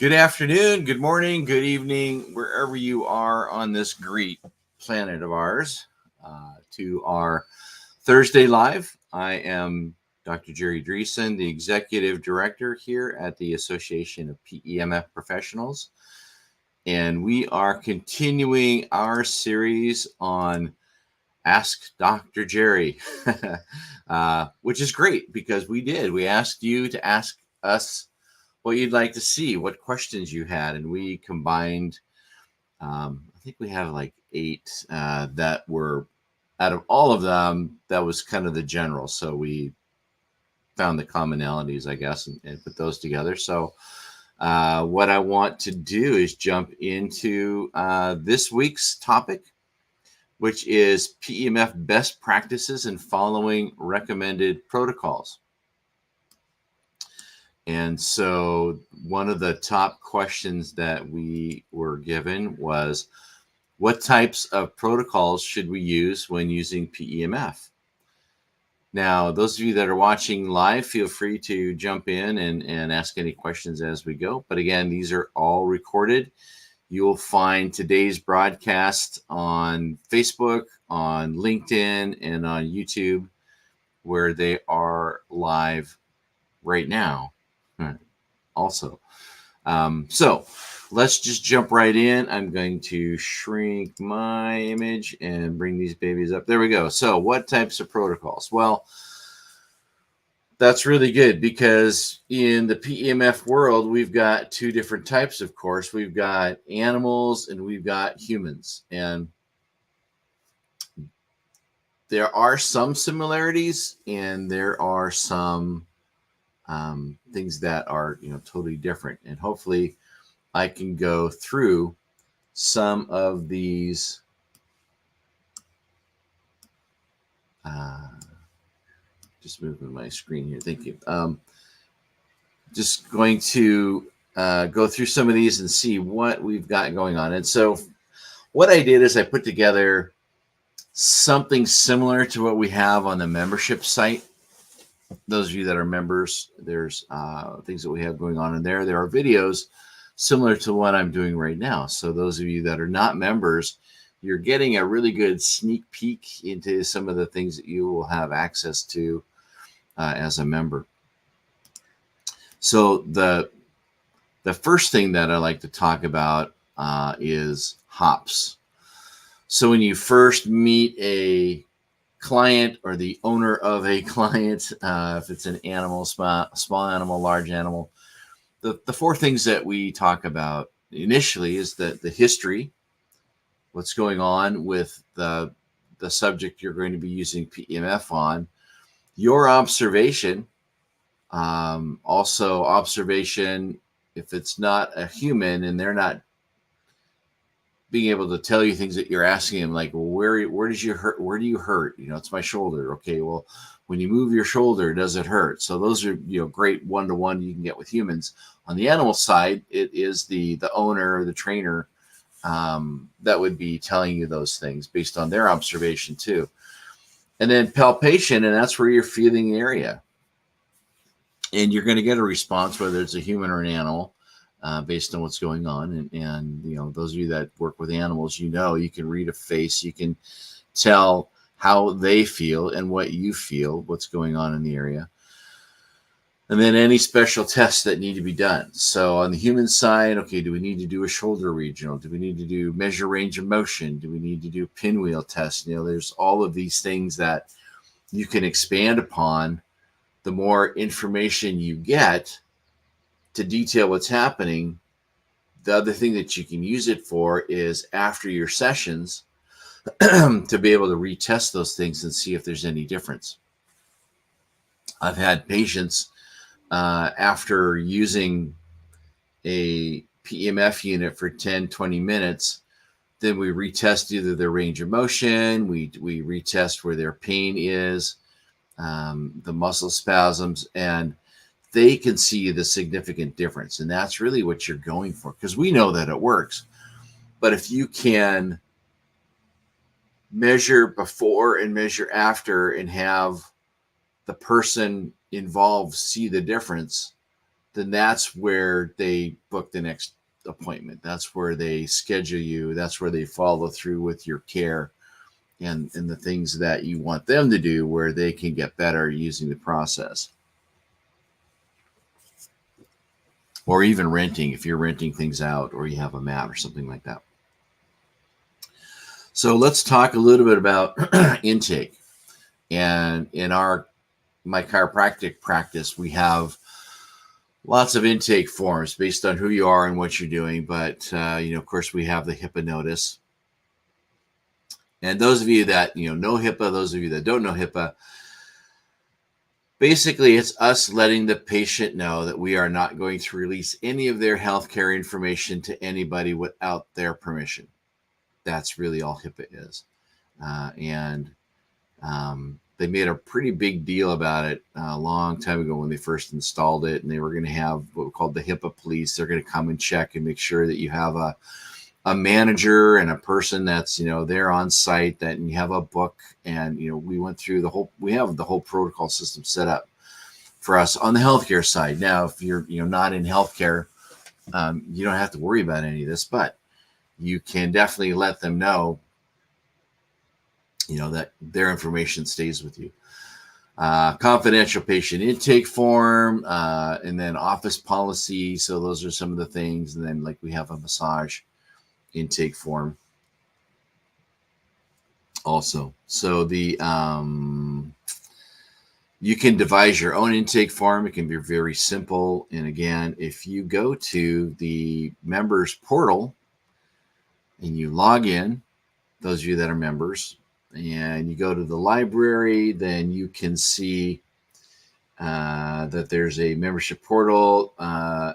Good afternoon, good morning, good evening, wherever you are on this great planet of ours, to our Thursday Live. I am Dr. Jerry Dreessen, the Executive Director here at the Association of PEMF Professionals. And we are continuing our series on Ask Dr. Jerry, which is great because we asked you to ask us what you'd like to see, what questions you had, and we combined. I think we have like 8 that were out of all of them. That was kind of the general, so we found the commonalities, I guess, and put those together. So, what I want to do is jump into this week's topic, which is PEMF best practices and following recommended protocols. And so one of the top questions that we were given was, what types of protocols should we use when using PEMF? Now, those of you that are watching live, feel free to jump in and ask any questions as we go. But again, these are all recorded. You'll find today's broadcast on Facebook, on LinkedIn, and on YouTube, where they are live right now. Also. So let's just jump right in. I'm going to shrink my image and bring these babies up. There we go. So what types of protocols? Well, that's really good because in the PEMF world, we've got 2 different types, of course. We've got animals and we've got humans. And there are some similarities and there are some things that are, totally different. And hopefully I can go through some of these just moving my screen here. Thank you. Just going to go through some of these and see what we've got going on. And so what I did is I put together something similar to what we have on the membership site. Those of you that are members, there's things that we have going on in there. There are videos similar to what I'm doing right now. So those of you that are not members, you're getting a really good sneak peek into some of the things that you will have access to as a member. So the first thing that I like to talk about is hops. So when you first meet a client or the owner of a client, if it's an animal, small animal, large animal, the 4 things that we talk about initially is the history, what's going on with the subject you're going to be using PEMF on, your observation, also observation if it's not a human and they're not being able to tell you things that you're asking them, like, well, where does you hurt? Where do you hurt? It's my shoulder. Okay, well, when you move your shoulder, does it hurt? So those are, great one-to-one you can get with humans. On the animal side, it is the owner or the trainer that would be telling you those things based on their observation too. And then palpation, and that's where you're feeling the area. And you're going to get a response, whether it's a human or an animal, based on what's going on. And those of you that work with animals, you can read a face, you can tell how they feel and what you feel, what's going on in the area. And then any special tests that need to be done. So on the human side, okay, do we need to do a shoulder regional? Do we need to do measure range of motion? Do we need to do pinwheel tests? There's all of these things that you can expand upon. The more information you get to detail what's happening, the other thing that you can use it for is after your sessions to be able to retest those things and see if there's any difference. I've had patients after using a PEMF unit for 10, 20 minutes, then we retest either their range of motion, we retest where their pain is, the muscle spasms, and they can see the significant difference. And that's really what you're going for, because we know that it works. But if you can measure before and measure after and have the person involved see the difference, then that's where they book the next appointment. That's where they schedule you. That's where they follow through with your care and the things that you want them to do where they can get better using the process. Or even renting, if you're renting things out or you have a mat or something like that. So let's talk a little bit about intake. And in my chiropractic practice, we have lots of intake forms based on who you are and what you're doing. But, of course, we have the HIPAA notice. And those of you that, know HIPAA, those of you that don't know HIPAA, basically it's us letting the patient know that we are not going to release any of their healthcare information to anybody without their permission. That's really all HIPAA is. They made a pretty big deal about it a long time ago when they first installed it, and they were going to have what we called the HIPAA police. They're going to come and check and make sure that you have a manager and a person that's, there on site, that you have a book. And, we went through we have the whole protocol system set up for us on the healthcare side. Now, if you're, not in healthcare, you don't have to worry about any of this, but you can definitely let them know, that their information stays with you. Confidential patient intake form, and then office policy. So those are some of the things. And then we have a massage intake form also. So the you can devise your own intake form. It can be very simple. And again, if you go to the members portal and you log in, those of you that are members, and you go to the library, then you can see that there's a membership portal.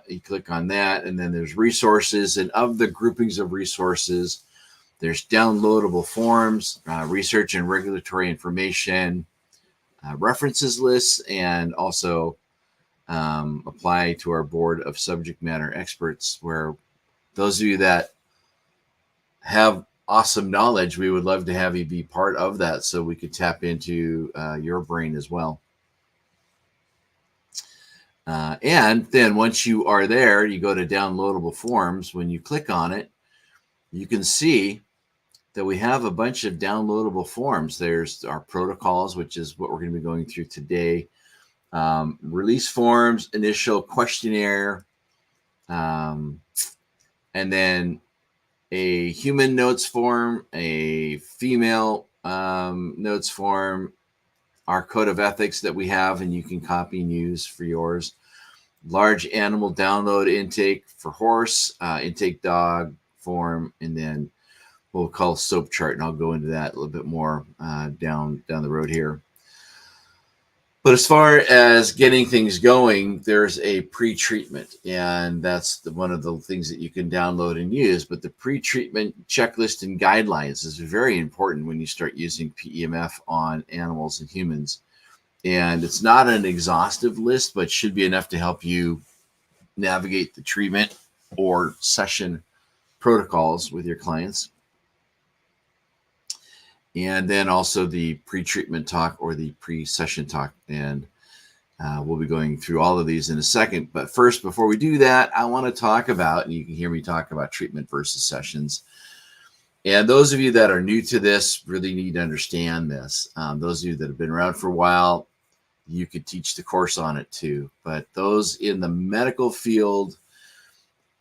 You click on that, and then there's resources. And of the groupings of resources, there's downloadable forms, research and regulatory information, references lists, and also apply to our board of subject matter experts, where those of you that have awesome knowledge, we would love to have you be part of that so we could tap into your brain as well. And then once you are there, you go to downloadable forms. When you click on it, you can see that we have a bunch of downloadable forms. There's our protocols, which is what we're going to be going through today. Release forms, initial questionnaire, and then a human notes form, a female notes form, our code of ethics that we have, and you can copy and use for yours. Large animal download intake for horse, intake dog form, and then what we'll call SOAP chart. And I'll go into that a little bit more down the road here. But as far as getting things going, there's a pre-treatment, and that's one of the things that you can download and use. But the pre-treatment checklist and guidelines is very important when you start using PEMF on animals and humans. And it's not an exhaustive list, but should be enough to help you navigate the treatment or session protocols with your clients. And then also the pre-treatment talk or the pre-session talk. And we'll be going through all of these in a second. But first, before we do that, I want to talk about, and you can hear me talk about treatment versus sessions. And those of you that are new to this really need to understand this. Those of you that have been around for a while, you could teach the course on it too. But those in the medical field,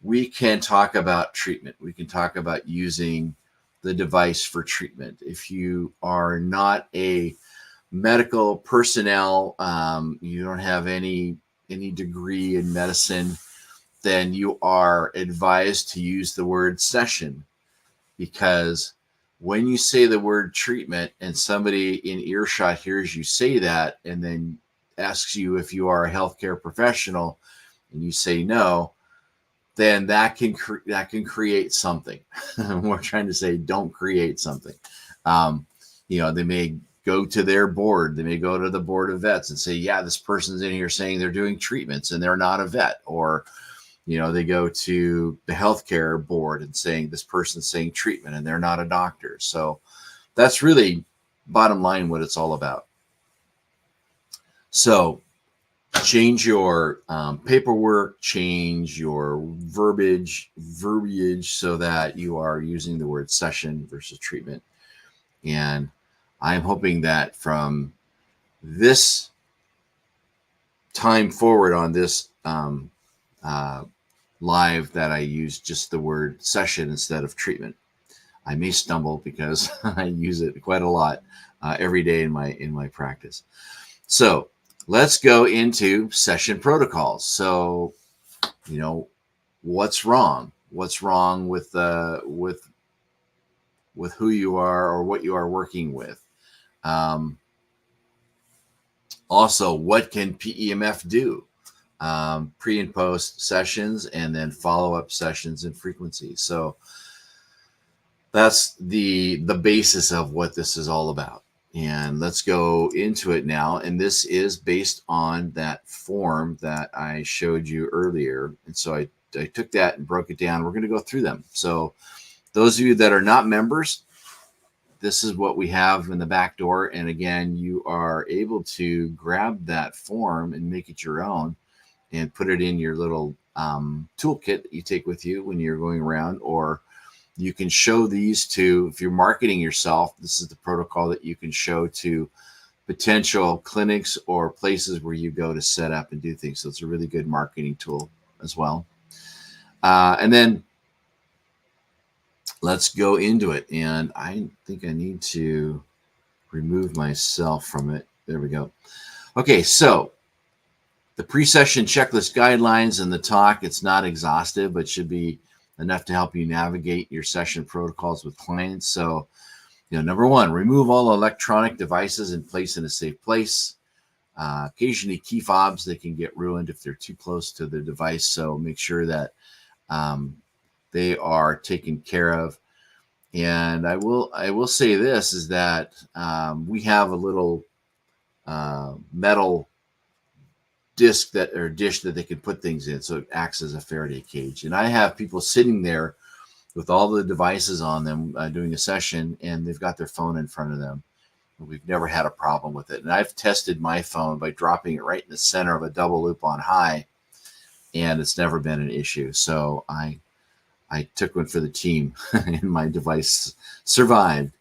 we can talk about treatment. We can talk about using the device for treatment. If you are not a medical personnel, you don't have any degree in medicine, then you are advised to use the word session, because when you say the word treatment and somebody in earshot hears you say that and then asks you if you are a healthcare professional and you say no, then that can create something. We're trying to say, don't create something. They may go to their board. They may go to the board of vets and say, yeah, this person's in here saying they're doing treatments and they're not a vet. Or, they go to the healthcare board and saying this person's saying treatment and they're not a doctor. So that's really bottom line what it's all about. So change your paperwork, change your verbiage so that you are using the word session versus treatment. And I'm hoping that from this time forward on this live that I use just the word session instead of treatment. I may stumble because I use it quite a lot every day in my practice. So let's go into session protocols. So, you know, what's wrong? What's wrong with who you are or what you are working with? Also, what can PEMF do? Pre and post sessions, and then follow-up sessions and frequency. So that's the basis of what this is all about. And let's go into it now. And this is based on that form that I showed you earlier. And so I took that and broke it down. We're going to go through them. So those of you that are not members, this is what we have in the back door. And again, you are able to grab that form and make it your own and put it in your little toolkit that you take with you when you're going around, or you can show these to, if you're marketing yourself, this is the protocol that you can show to potential clinics or places where you go to set up and do things. So it's a really good marketing tool as well. And then let's go into it. And I think I need to remove myself from it. There we go. Okay, so the pre-session checklist guidelines and the talk, it's not exhaustive, but should be enough to help you navigate your session protocols with clients. So, number one, remove all electronic devices and place in a safe place. Occasionally key fobs, they can get ruined if they're too close to the device. So make sure that they are taken care of. And I will say this is that we have a little metal dish that they can put things in, so it acts as a Faraday cage. And I have people sitting there with all the devices on them doing a session, and they've got their phone in front of them. We've never had a problem with it. And I've tested my phone by dropping it right in the center of a double loop on high, and it's never been an issue. So I took one for the team, and my device survived.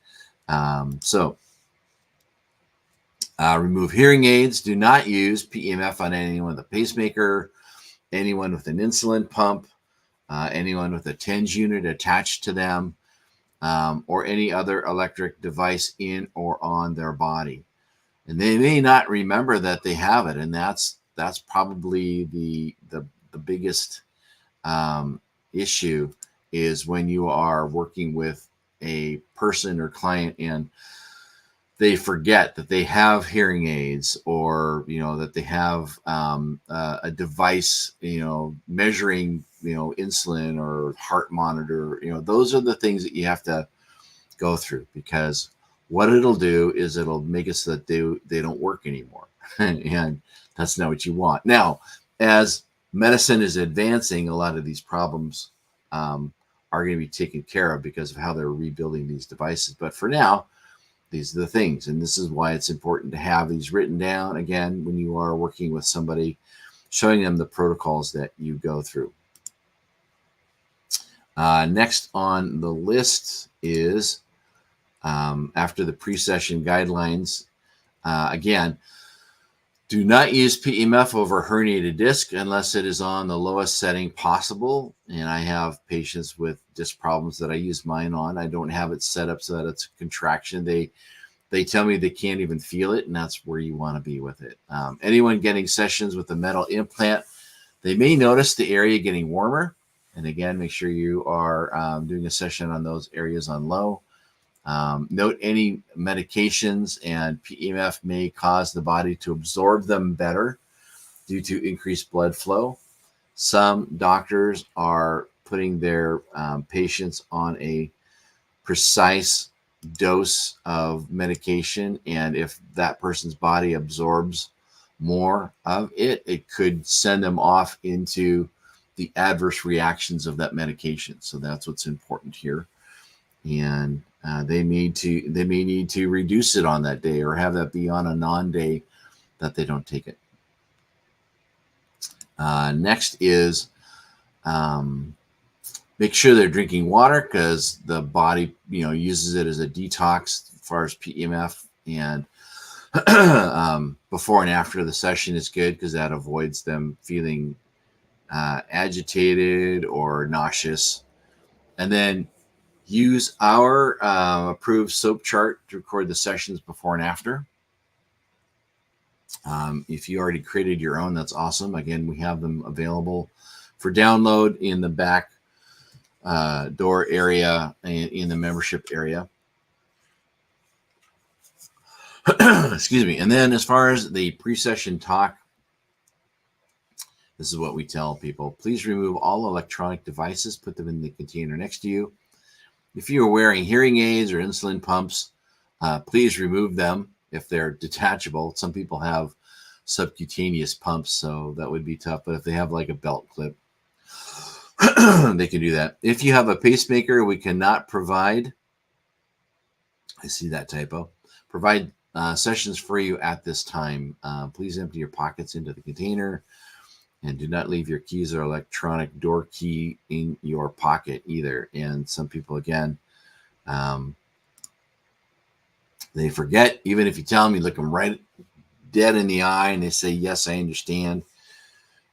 Remove hearing aids. Do not use PEMF on anyone with a pacemaker, anyone with an insulin pump, anyone with a TENS unit attached to them, or any other electric device in or on their body. And they may not remember that they have it, and that's probably the biggest issue is when you are working with a person or client and they forget that they have hearing aids, or that they have a device measuring insulin or heart monitor. Those are the things that you have to go through, because what it'll do is it'll make it so that they don't work anymore. And that's not what you want. Now, as medicine is advancing, a lot of these problems are going to be taken care of because of how they're rebuilding these devices. But for now, these are the things, and this is why it's important to have these written down, again, when you are working with somebody, showing them the protocols that you go through. Next on the list is, after the pre-session guidelines, again, do not use PEMF over herniated disc unless it is on the lowest setting possible. And I have patients with disc problems that I use mine on. I don't have it set up so that it's a contraction. They tell me they can't even feel it, and that's where you want to be with it. Anyone getting sessions with a metal implant, they may notice the area getting warmer. And again, make sure you are doing a session on those areas on low. Note any medications, and PEMF may cause the body to absorb them better due to increased blood flow. Some doctors are putting their patients on a precise dose of medication, and if that person's body absorbs more of it, it could send them off into the adverse reactions of that medication. So that's what's important here. And they may need to reduce it on that day, or have that be on a non-day that they don't take it. Next is make sure they're drinking water, because the body, uses it as a detox as far as PEMF. And before and after the session is good, because that avoids them feeling agitated or nauseous. And then use our approved soap chart to record the sessions before and after. If you already created your own, that's awesome. Again, we have them available for download in the back door area in the membership area. Excuse me. And then as far as the pre-session talk, this is what we tell people. Please remove all electronic devices, put them in the container next to you. If you are wearing hearing aids or insulin pumps, please remove them if they're detachable. Some people have subcutaneous pumps, so that would be tough. But if they have like a belt clip, they can do that. If you have a pacemaker, we cannot provide, I see that typo, provide sessions for you at this time. Please empty your pockets into the container, and do not leave your keys or electronic door key in your pocket either. And some people, again, they forget. Even if you tell them, you look them right dead in the eye and they say, yes, I understand.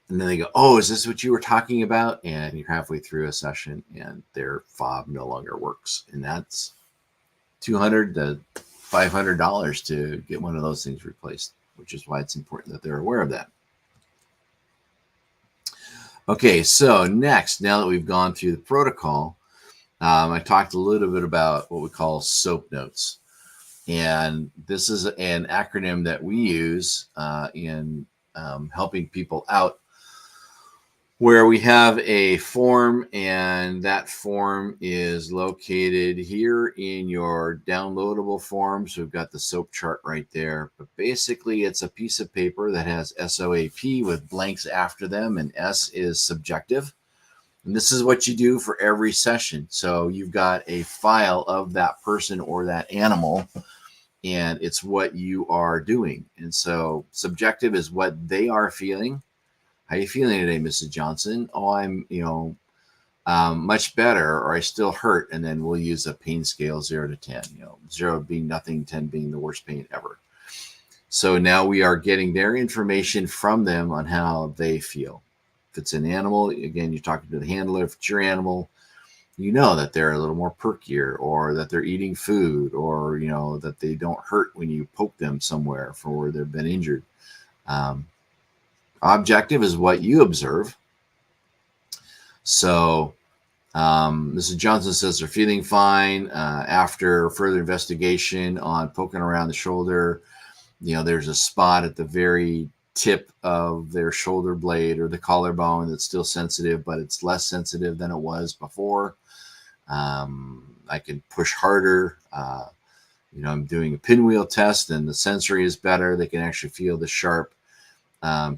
And then they go, oh, is this what you were talking about? And you're halfway through a session and their fob no longer works. And that's $200 to $500 to get one of those things replaced, which is why it's important that they're aware of that. Okay, so next, now that we've gone through the protocol, I talked a little bit about what we call SOAP notes. And this is an acronym that we use in helping people out, where we have a form, and that form is located here in your downloadable form. So we've got the SOAP chart right there. But basically, it's a piece of paper that has SOAP with blanks after them, and S is subjective. And this is what you do for every session. So you've got a file of that person or that animal, and it's what you are doing. And so subjective is what they are feeling. How are you feeling today, Mrs. Johnson? Oh, I'm, much better, or I still hurt. And then we'll use a pain scale 0 to 10, 0 being nothing, 10 being the worst pain ever. So now we are getting their information from them on how they feel. If it's an animal, again, you're talking to the handler. If it's your animal, you know that they're a little more perkier, or that they're eating food, or, that they don't hurt when you poke them somewhere for where they've been injured. Objective is what you observe. So Mrs. Johnson says they're feeling fine after further investigation on poking around the shoulder. There's a spot at the very tip of their shoulder blade or the collarbone that's still sensitive, but it's less sensitive than it was before. I can push harder. I'm doing a pinwheel test, and the sensory is better. They can actually feel the sharp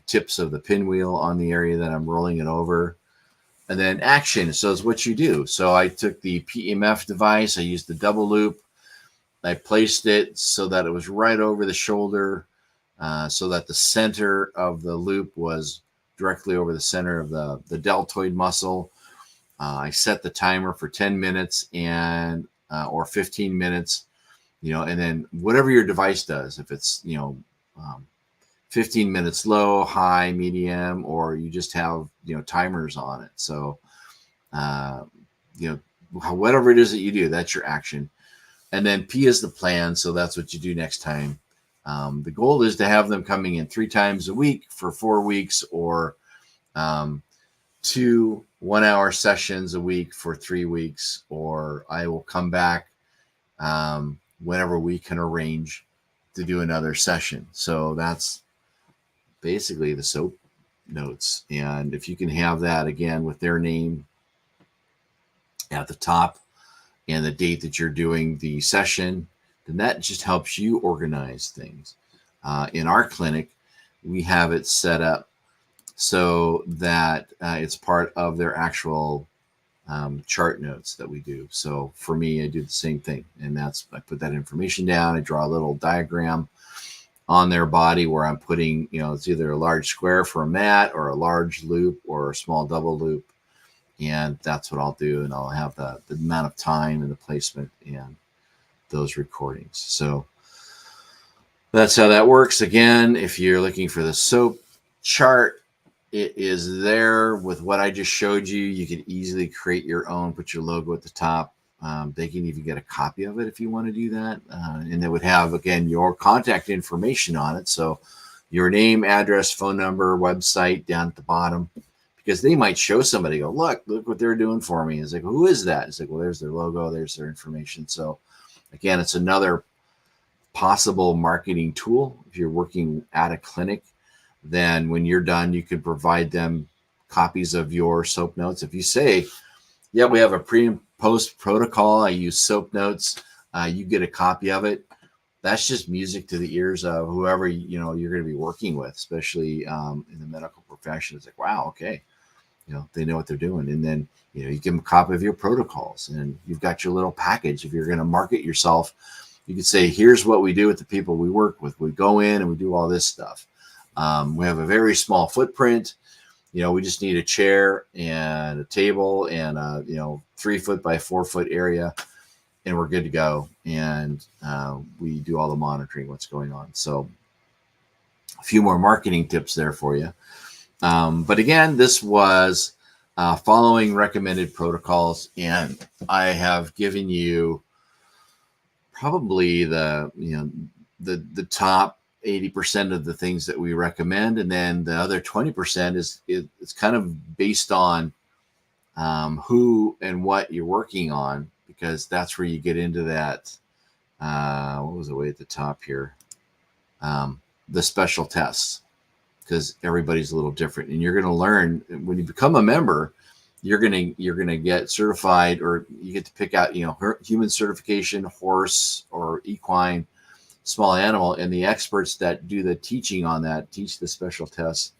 tips of the pinwheel on the area that I'm rolling it over. And then action. So it's what you do. So I took the PEMF device. I used the double loop. I placed it so that it was right over the shoulder, so that the center of the loop was directly over the center of the deltoid muscle. I set the timer for 10 minutes and or 15 minutes, and then whatever your device does, if it's, 15 minutes low, high, medium, or you just have, timers on it. So, whatever it is that you do, that's your action. And then P is the plan. So that's what you do next time. The goal is to have them coming in 3 times a week for 4 weeks, or 2 1-hour sessions a week for 3 weeks, or I will come back whenever we can arrange to do another session. So that's basically the SOAP notes. And if you can have that again with their name at the top and the date that you're doing the session, then that just helps you organize things. In our clinic, we have it set up so that it's part of their actual chart notes that we do. So for me, I do the same thing, and I put that information down. I draw a little diagram on their body where I'm putting, it's either a large square for a mat or a large loop or a small double loop. And that's what I'll do. And I'll have the amount of time and the placement and those recordings. So that's how that works. Again, if you're looking for the soap chart, it is there with what I just showed you. You can easily create your own, put your logo at the top. They can even get a copy of it if you want to do that. And it would have, again, your contact information on it. So your name, address, phone number, website down at the bottom, because they might show somebody, go, look what they're doing for me. It's like, who is that? It's like, well, there's their logo, there's their information. So again, it's another possible marketing tool. If you're working at a clinic, then when you're done, you can provide them copies of your soap notes. If you say, yeah, we have a pre and post protocol, I use soap notes, you get a copy of it. That's just music to the ears of whoever you're going to be working with, especially in the medical profession. It's like, wow, okay, they know what they're doing. And then you give them a copy of your protocols, and you've got your little package. If you're going to market yourself, you could say, here's what we do with the people we work with. We go in and we do all this stuff. We have a very small footprint. We just need a chair and a table and a 3 foot by 4 foot area, and we're good to go. And we do all the monitoring, what's going on. So a few more marketing tips there for you. But again, this was following recommended protocols, and I have given you probably the top 80% of the things that we recommend, and then the other 20% it's kind of based on who and what you're working on, because that's where you get into that. What was the way at the top here? The special tests, because everybody's a little different, and you're going to learn when you become a member. You're gonna get certified, or you get to pick out human certification, horse or equine, small animal, and the experts that do the teaching on that teach the special tests,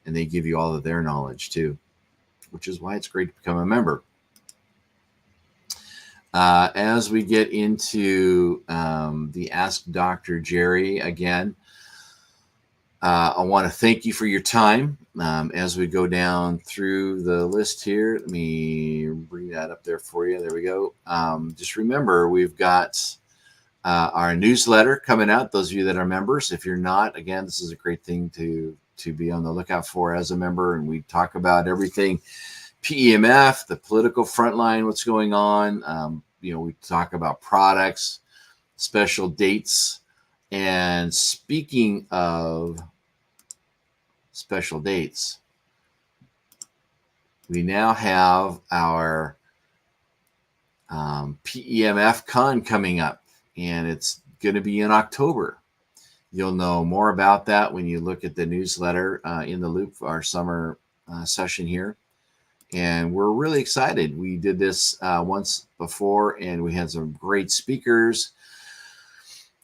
and they give you all of their knowledge too, which is why it's great to become a member. As we get into the Ask Dr. Jerry again, I want to thank you for your time. As we go down through the list here, let me bring that up there for you. There we go. Just remember, we've got our newsletter coming out. Those of you that are members, if you're not, again, this is a great thing to be on the lookout for as a member. And we talk about everything PEMF, the political frontline, what's going on. We talk about products, special dates. And speaking of special dates, we now have our PEMF Con coming up, and it's going to be in October. You'll know more about that when you look at the newsletter in the loop, our summer session here. And we're really excited. We did this once before, and we had some great speakers.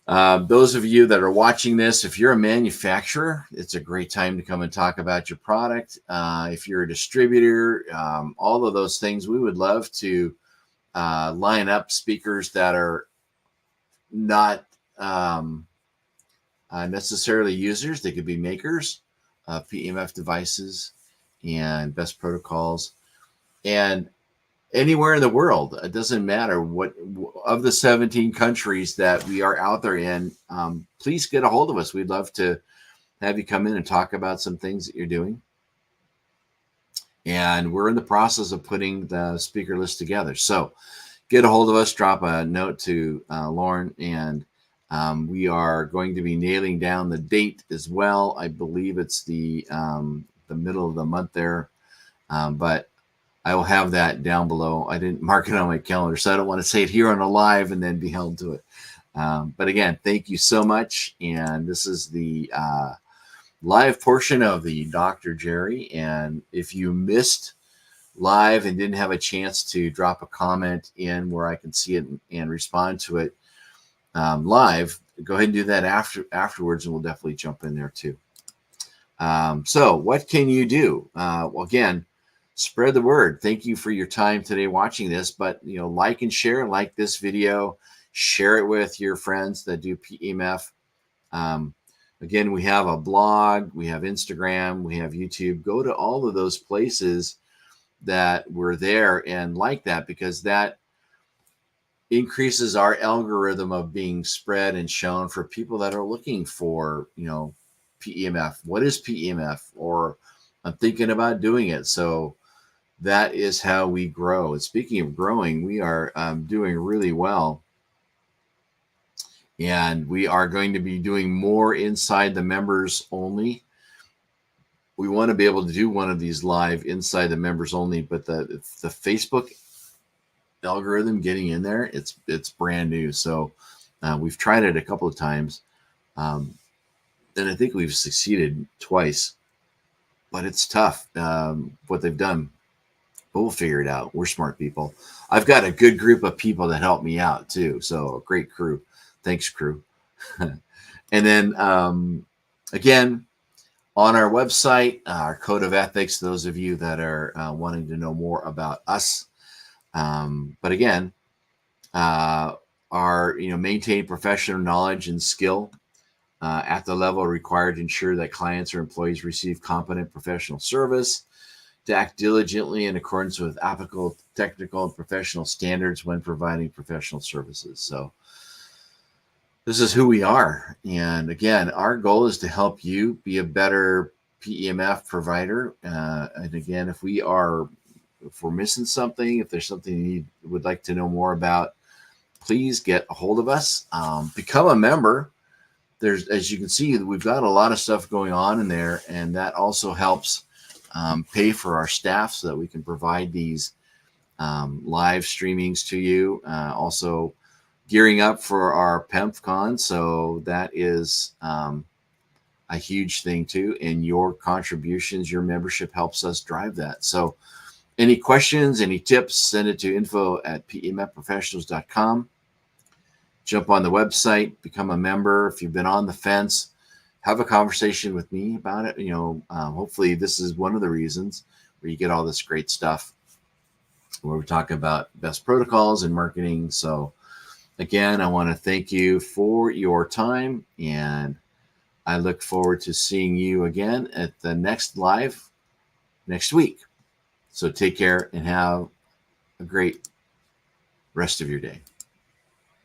Those of you that are watching this, if you're a manufacturer, it's a great time to come and talk about your product. If you're a distributor, all of those things, we would love to line up speakers that are not necessarily users. They could be makers of PEMF devices and best protocols, and anywhere in the world. It doesn't matter what of the 17 countries that we are out there in. Please get a hold of us. We'd love to have you come in and talk about some things that you're doing. And we're in the process of putting the speaker list together. So get a hold of us, drop a note to Lauren, and we are going to be nailing down the date as well. I believe it's the middle of the month there, but I will have that down below. I didn't mark it on my calendar, so I don't want to say it here on a live and then be held to it. But again, thank you so much. And this is the live portion of the Dr. Jerry. And if you missed live and didn't have a chance to drop a comment in where I can see it and respond to it live, go ahead and do that afterwards, and we'll definitely jump in there too. So what can you do? Well, again, spread the word. Thank you for your time today watching this, but like and share, like this video, share it with your friends that do PEMF. Again, we have a blog, we have Instagram, we have YouTube. Go to all of those places that we're there and like that, because that increases our algorithm of being spread and shown for people that are looking for, PEMF. What is PEMF? Or I'm thinking about doing it. So that is how we grow. And speaking of growing, we are doing really well. And we are going to be doing more inside the members only. We want to be able to do one of these live inside the members only, but the Facebook algorithm getting in there, it's brand new. So we've tried it a couple of times, and I think we've succeeded twice, but it's tough what they've done. But we'll figure it out. We're smart people. I've got a good group of people that help me out too. So a great crew. Thanks, crew. And then again, on our website, our code of ethics, those of you that are wanting to know more about us. But again, maintain professional knowledge and skill at the level required to ensure that clients or employees receive competent professional service, to act diligently in accordance with applicable technical and professional standards when providing professional services. So this is who we are. And again, our goal is to help you be a better PEMF provider. And again, if we're missing something, if there's something you would like to know more about, please get a hold of us. Become a member. As you can see, we've got a lot of stuff going on in there, and that also helps pay for our staff so that we can provide these live streamings to you. Also gearing up for our PEMF con. So that is a huge thing too. And your contributions, your membership helps us drive that. So any questions, any tips, send it to info@pemfprofessionals.com. Jump on the website, become a member. If you've been on the fence, have a conversation with me about it. Hopefully this is one of the reasons where you get all this great stuff where we talk about best protocols and marketing. So again, I want to thank you for your time, and I look forward to seeing you again at the next live next week. So take care and have a great rest of your day.